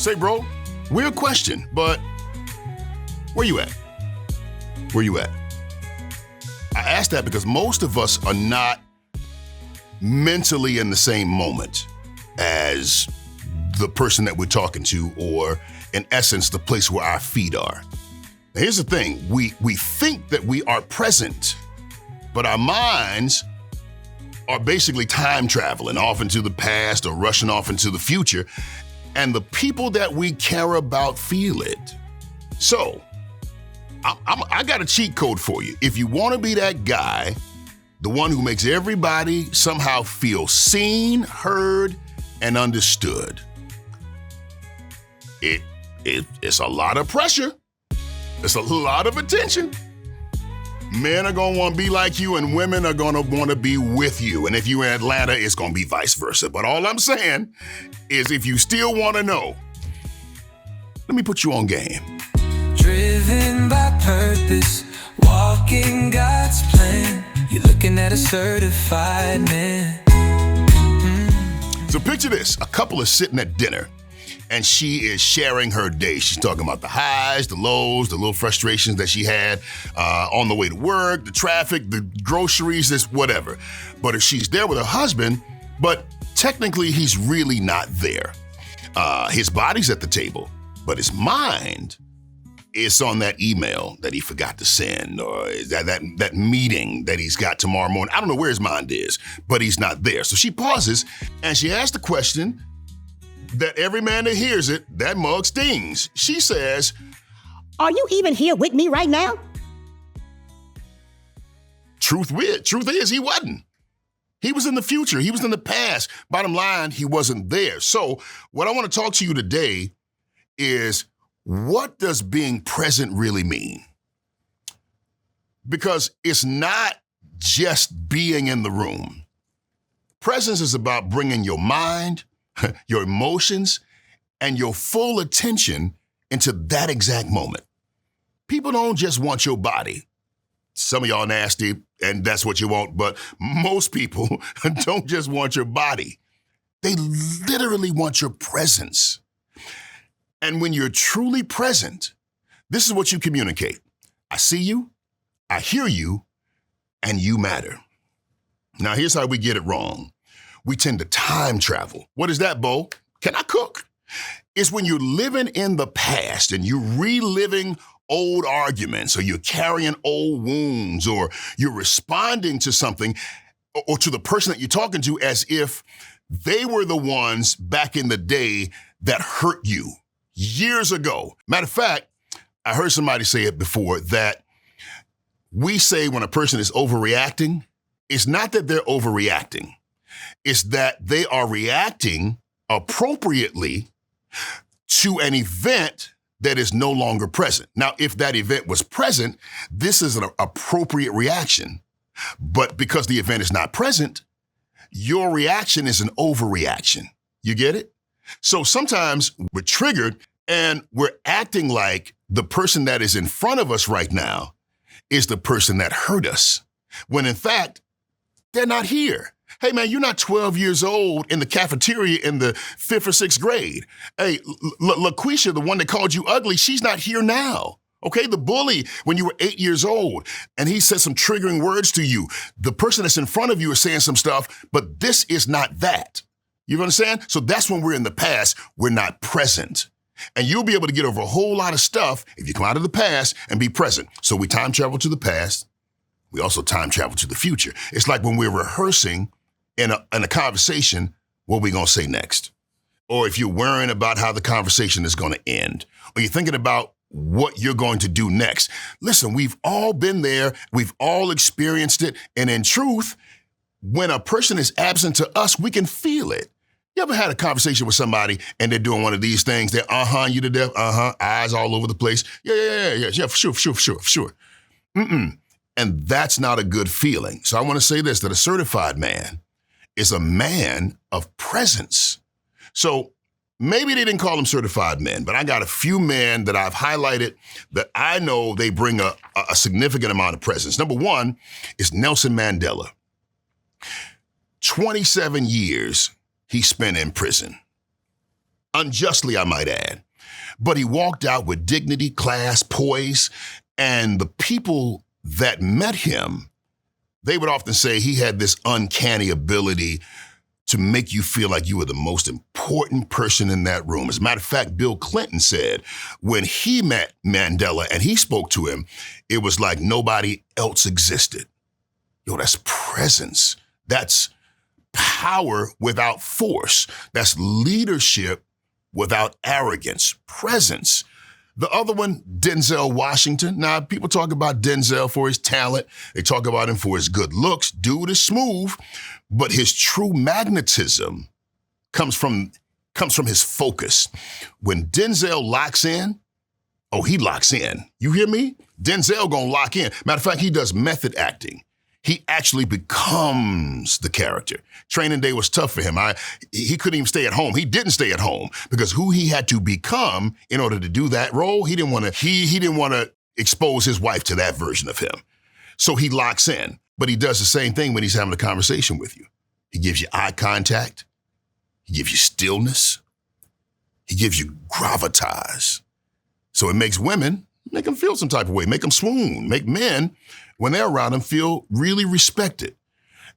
Say, bro, weird question, but where you at? Where you at? I ask that because most of us are not mentally in the same moment as the person that we're talking to, or in essence, the place where our feet are. Now, here's the thing. We think that we are present, but our minds are basically time traveling off into the past or rushing off into the future, and the people that we care about feel it. So, I got a cheat code for you. If you want to be that guy, the one who makes everybody somehow feel seen, heard, and understood, it's a lot of pressure. It's a lot of attention. Men are going to want to be like you, and women are going to want to be with you. And if you're in Atlanta, it's going to be vice versa. But all I'm saying is, if you still want to know, let me put you on game. Driven by purpose, walking God's plan. You're looking at a certified man. So picture this. A couple is sitting at dinner, and she is sharing her day. She's talking about the highs, the lows, the little frustrations that she had on the way to work, the traffic, the groceries, this whatever. But if she's there with her husband, but technically he's really not there. His body's at the table, but his mind is on that email that he forgot to send, or that meeting that he's got tomorrow morning. I don't know where his mind is, but he's not there. So she pauses and she asks the question that every man that hears it, that mug stings. She says, "Are you even here with me right now?" Truth is, he wasn't. He was in the future. He was in the past. Bottom line, he wasn't there. So what I want to talk to you today is, what does being present really mean? Because it's not just being in the room. Presence is about bringing your mind, your emotions, and your full attention into that exact moment. People don't just want your body. Some of y'all nasty, and that's what you want, but most people don't just want your body. They literally want your presence. And when you're truly present, this is what you communicate. I see you, I hear you, and you matter. Now, here's how we get it wrong. We tend to time travel. What is that, Bowe? Can I cook? It's when you're living in the past and you're reliving old arguments, or you're carrying old wounds, or you're responding to something or to the person that you're talking to as if they were the ones back in the day that hurt you years ago. Matter of fact, I heard somebody say it before, that we say when a person is overreacting, it's not that they're overreacting. It's that they are reacting appropriately to an event that is no longer present. Now, if that event was present, this is an appropriate reaction. But because the event is not present, your reaction is an overreaction. You get it? So sometimes we're triggered and we're acting like the person that is in front of us right now is the person that hurt us, when in fact, they're not here. Hey, man, you're not 12 years old in the cafeteria in the 5th or 6th grade. Hey, LaQuisha, the one that called you ugly, she's not here now. Okay, the bully when you were 8 years old and he said some triggering words to you. The person that's in front of you is saying some stuff, but this is not that. You understand? So that's when we're in the past, we're not present. And you'll be able to get over a whole lot of stuff if you come out of the past and be present. So we time travel to the past. We also time travel to the future. It's like when we're rehearsing in a conversation, what we're going to say next. Or if you're worrying about how the conversation is going to end, or you're thinking about what you're going to do next. Listen, we've all been there. We've all experienced it. And in truth, when a person is absent to us, we can feel it. You ever had a conversation with somebody and they're doing one of these things? They're you to death, eyes all over the place. Yeah, for sure. And that's not a good feeling. So I want to say this, that a certified man is a man of presence. So maybe they didn't call them certified men, but I got a few men that I've highlighted that I know they bring a significant amount of presence. Number one is Nelson Mandela. 27 years he spent in prison. unjustly, I might add. But he walked out with dignity, class, poise, and the people that met him, they would often say he had this uncanny ability to make you feel like you were the most important person in that room. As a matter of fact, Bill Clinton said when he met Mandela and he spoke to him, it was like nobody else existed. Yo, that's presence. That's power without force. That's leadership without arrogance. Presence. The other one, Denzel Washington. Now, people talk about Denzel for his talent. They talk about him for his good looks. Dude is smooth, but his true magnetism comes from his focus. When Denzel locks in, oh, he locks in. You hear me? Denzel gonna lock in. Matter of fact, he does method acting. He actually becomes the character. Training day was tough for him. He couldn't even stay at home. He didn't stay at home because who he had to become in order to do that role, he didn't want to expose his wife to that version of him. So he locks in, but he does the same thing when he's having a conversation with you. He gives you eye contact. He gives you stillness. He gives you gravitas. So it makes women, make them feel some type of way, make them swoon, make men, when they're around him, feel really respected.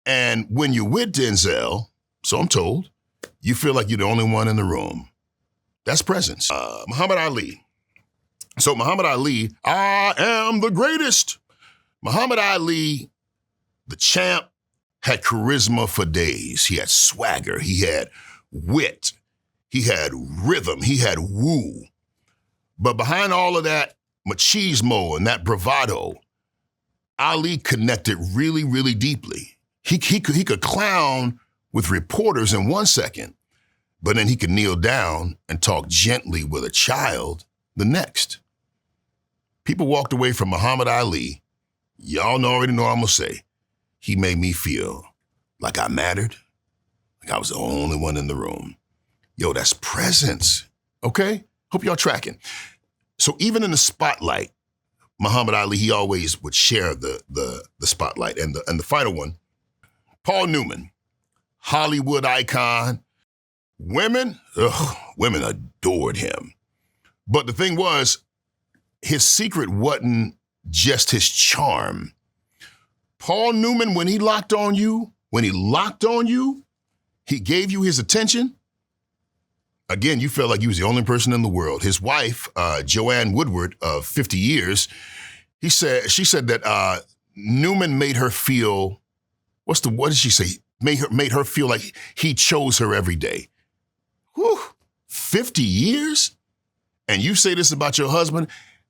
And when you're with Denzel, so I'm told, you feel like you're the only one in the room. That's presence. Muhammad Ali. So Muhammad Ali, I am the greatest. Muhammad Ali, the champ, had charisma for days. He had swagger. He had wit. He had rhythm. He had woo. But behind all of that machismo and that bravado, Ali connected really, really deeply. He could clown with reporters in 1 second, but then he could kneel down and talk gently with a child the next. People walked away from Muhammad Ali. Y'all already know what I'm gonna say. He made me feel like I mattered, like I was the only one in the room. Yo, that's presence, okay? Hope y'all tracking. So even in the spotlight, Muhammad Ali, he always would share the spotlight. And the final one, Paul Newman, Hollywood icon. Women adored him. But the thing was, his secret wasn't just his charm. Paul Newman, when he locked on you, he gave you his attention. Again, you felt like you was the only person in the world. His wife, Joanne Woodward, of 50 years, she said that Newman made her feel, what did she say? Made her feel like he chose her every day. Whew, 50 years? And you say this about your husband?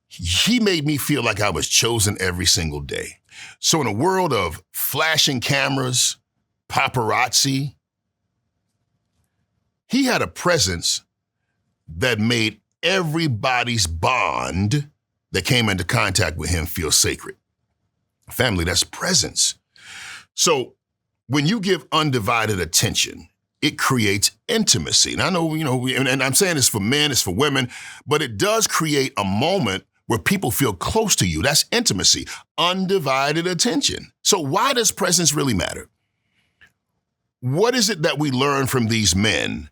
He made me feel like I was chosen every single day. So in a world of flashing cameras, paparazzi, he had a presence that made everybody's bond that came into contact with him feel sacred. Family, that's presence. So when you give undivided attention, it creates intimacy. And I know, and I'm saying this for men, it's for women, but it does create a moment where people feel close to you. That's intimacy, undivided attention. So why does presence really matter? What is it that we learn from these men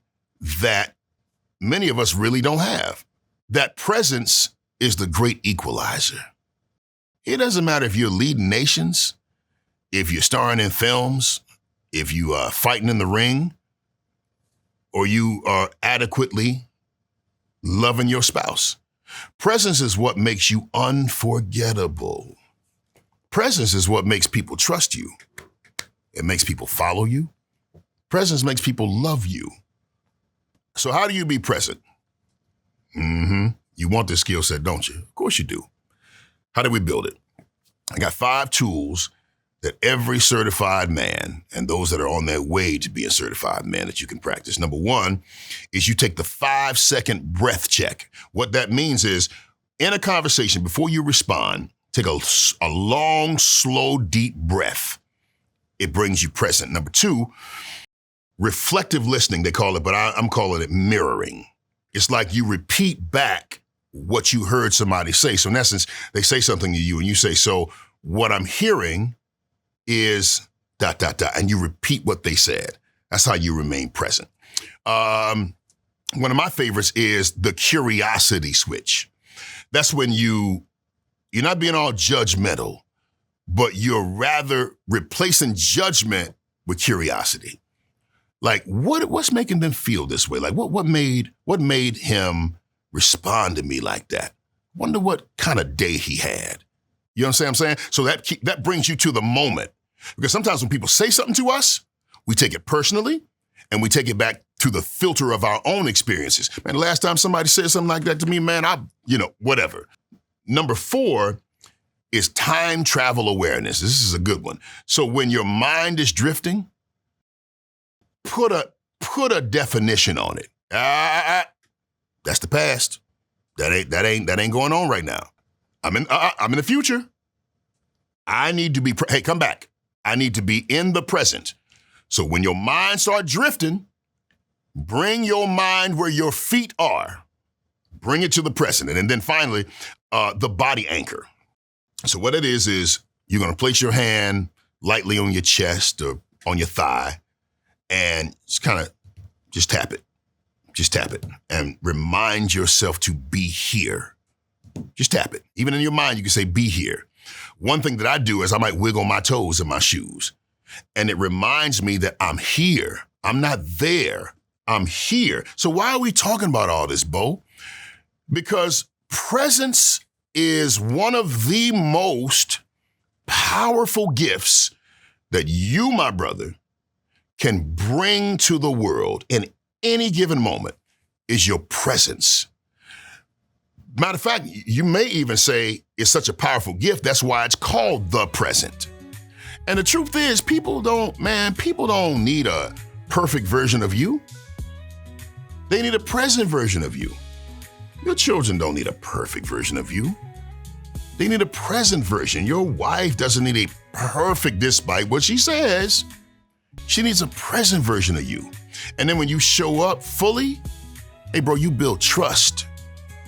that many of us really don't have? That presence is the great equalizer. It doesn't matter if you're leading nations, if you're starring in films, if you are fighting in the ring, or you are adequately loving your spouse. Presence is what makes you unforgettable. Presence is what makes people trust you. It makes people follow you. Presence makes people love you. So how do you be present? You want this skill set, don't you? Of course you do. How do we build it? I got 5 tools that every certified man and those that are on their way to being certified man that you can practice. Number 1 is you take the 5-second breath check. What that means is in a conversation, before you respond, take a long, slow, deep breath. It brings you present. Number 2, reflective listening, they call it, but I'm calling it mirroring. It's like you repeat back what you heard somebody say. So in essence, they say something to you and you say, so what I'm hearing is ... and you repeat what they said. That's how you remain present. one of my favorites is the curiosity switch. That's when you're not being all judgmental, but you're rather replacing judgment with curiosity. Like, what's making them feel this way? Like, what made him respond to me like that? Wonder what kind of day he had. You know what I'm saying? So that brings you to the moment. Because sometimes when people say something to us, we take it personally and we take it back to the filter of our own experiences. Man, the last time somebody said something like that to me, man, whatever. Number 4 is time travel awareness. This is a good one. So when your mind is drifting, put a definition on it. That's the past. That ain't going on right now. I'm in the future. I need to be, hey, come back. I need to be in the present. So when your mind starts drifting, bring your mind where your feet are. Bring it to the present. And then finally, the body anchor. So what it is you're going to place your hand lightly on your chest or on your thigh and just tap it. Just tap it and remind yourself to be here. Just tap it. Even in your mind, you can say, be here. One thing that I do is I might wiggle my toes in my shoes. And it reminds me that I'm here. I'm not there. I'm here. So why are we talking about all this, Bowe? Because presence is one of the most powerful gifts that you, my brother, can bring to the world in any given moment is your presence. Matter of fact, you may even say it's such a powerful gift, that's why it's called the present. And the truth is, people don't need a perfect version of you. They need a present version of you. Your children don't need a perfect version of you. They need a present version. Your wife doesn't need a perfect, despite what she says. She needs a present version of you. And then when you show up fully, hey bro, you build trust.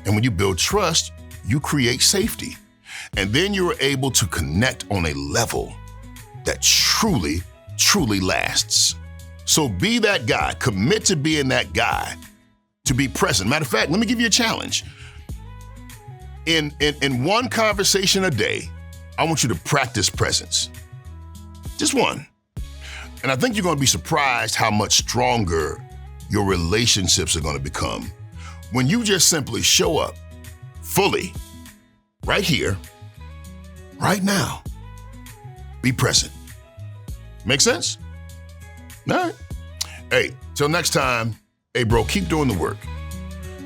And when you build trust, you create safety. And then you're able to connect on a level that truly, truly lasts. So be that guy. Commit to being that guy, to be present. Matter of fact, let me give you a challenge. In one conversation a day, I want you to practice presence. Just one. And I think you're going to be surprised how much stronger your relationships are going to become when you just simply show up fully, right here, right now. Be present. Make sense? All right. Hey, till next time, hey bro, keep doing the work.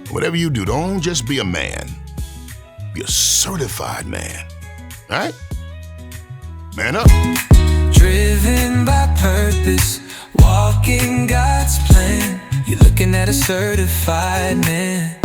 Whatever you do, don't just be a man. Be a certified man. All right? Man up. Driven by purpose, walking God's plan. You're looking at a certified man.